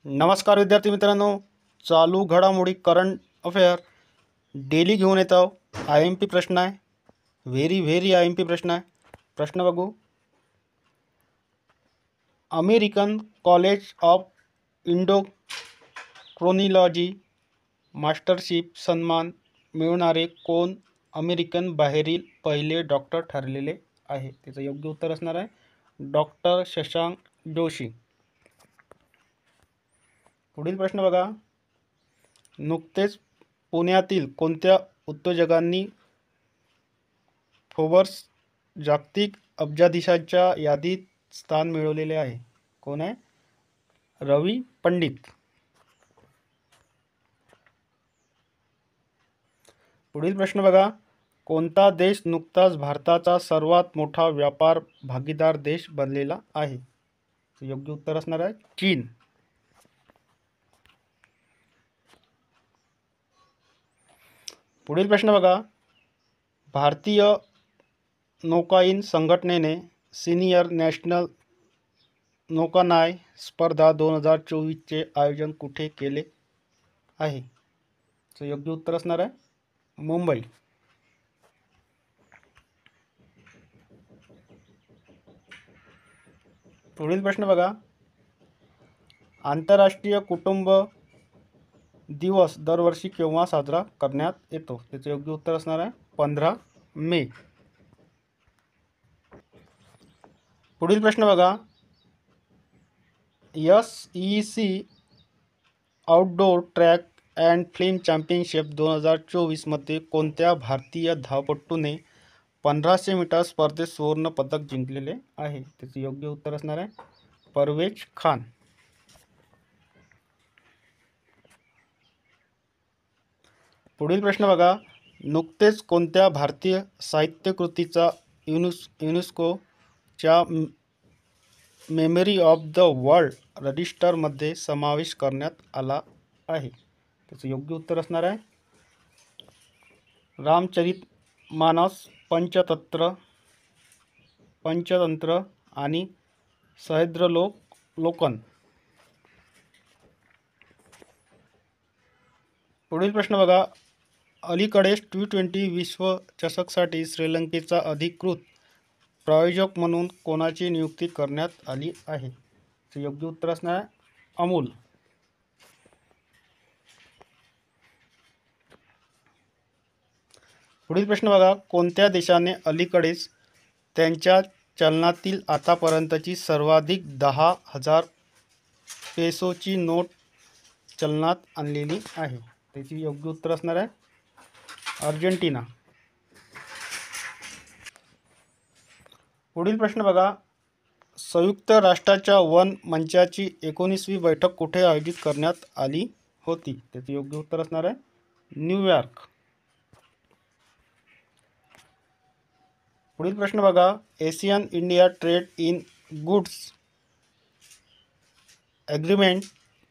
नमस्कार विद्यार्थी मित्रांनो, चालू घडामोडी करंट अफेअर डेली घेऊन येतो. आय एम पी प्रश्न आहे, व्हेरी आय एम पी प्रश्न आहे. प्रश्न बघू. अमेरिकन कॉलेज ऑफ इंडोक्रोनिलॉजी मास्टरशिप सन्मान मिळवणारे कोण अमेरिकन बाहेरील पहिले डॉक्टर ठरलेले आहे? त्याचं योग्य उत्तर असणार आहे डॉक्टर शशांक जोशी. पुढील प्रश्न बघा. नुकतेच पुण्यातील कोणत्या उद्योजकांनी फोर्ब्स जागतिक अब्जाधीशांच्या यादीत स्थान मिळवलेले आहे? कोण आहे? रवी पंडित. पुढील प्रश्न बघा. कोणता देश नुकताच भारताचा सर्वात मोठा व्यापार भागीदार देश बनलेला आहे? योग्य उत्तर असणार आहे चीन. पुढील प्रश्न बघा. भारतीय नौकायन संघटनेने सिनियर नॅशनल नौकानय स्पर्धा 2024चे आयोजन कुठे केले आहे? तर योग्य उत्तर असणार आहे मुंबई. पुढील प्रश्न बघा. आंतरराष्ट्रीय कुटुंब दिवस दरवर्षी केव्हा साजरा करण्यात येतो? त्याचे योग्य उत्तर असणार आहे 15 मे. पुढील प्रश्न बघा. SEC outdoor track and field championship 2024 मध्ये कोणत्या भारतीय धावपटूने 1500 मीटर स्पर्धेत सुवर्ण पदक जिंकलेले आहे? त्याचे योग्य उत्तर असणार आहे परवेज खान. पुढील प्रश्न बघा. नुकतेच कोणत्या भारतीय साहित्यकृतीचा युनेस्कोच्या मेमरी ऑफ द वर्ल्ड रजिस्टरमध्ये समावेश करण्यात आला आहे? त्याचं योग्य उत्तर असणार आहे रामचरितमानस, पंचतंत्र आणि सहस्त्रलोकन. पुढील प्रश्न बघा. अलीकडेच T20 विश्वचषकासाठी श्रीलंकेचा अधिकृत प्रायोजक म्हणून कोणाची नियुक्ती करण्यात आली आहे? योग्य उत्तर असणार आहे अमूल. पुढील प्रश्न बघा. कोणत्या देशाने अलीकडेच त्यांच्या चलनातील आतापर्यंतची सर्वाधिक 10,000 पेसोची नोट चलनात आणलेली आहे? त्याची योग्य उत्तर असणार आहे अर्जेंटिना. पुढील प्रश्न बघा. संयुक्त राष्ट्राच्या वन मंचाची 19वी बैठक कुठे आयोजित करण्यात आली होती? त्याचे योग्य उत्तर असणार आहे न्यूयॉर्क. पुढील प्रश्न बघा. Asian India trade in goods agreement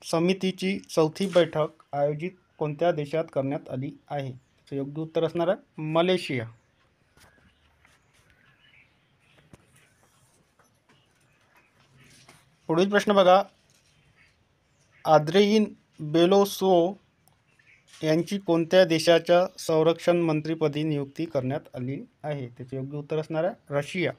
समितीची 4थी बैठक आयोजित कोणत्या देशात करण्यात आली आहे? त्याचे योग्य उत्तर असणार आहे मलेशिया. पुढील प्रश्न बघा. आंद्रेई बेलोसोव यांची कोणत्या देशाच्या संरक्षण मंत्रीपदी नियुक्ती करण्यात आली आहे? त्याचे योग्य उत्तर असणार आहे रशिया.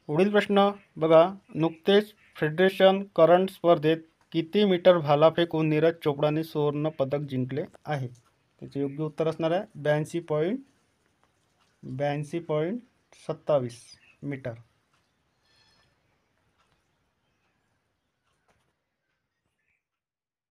पुढील प्रश्न बघा. नुकतेच फेडरेशन करंट स्पर्धेत किती मीटर भाला फेकून नीरज चोपडाने सुवर्ण पदक जिंकले आहे? त्याचे योग्य उत्तर असणार आहे 82.27 मीटर.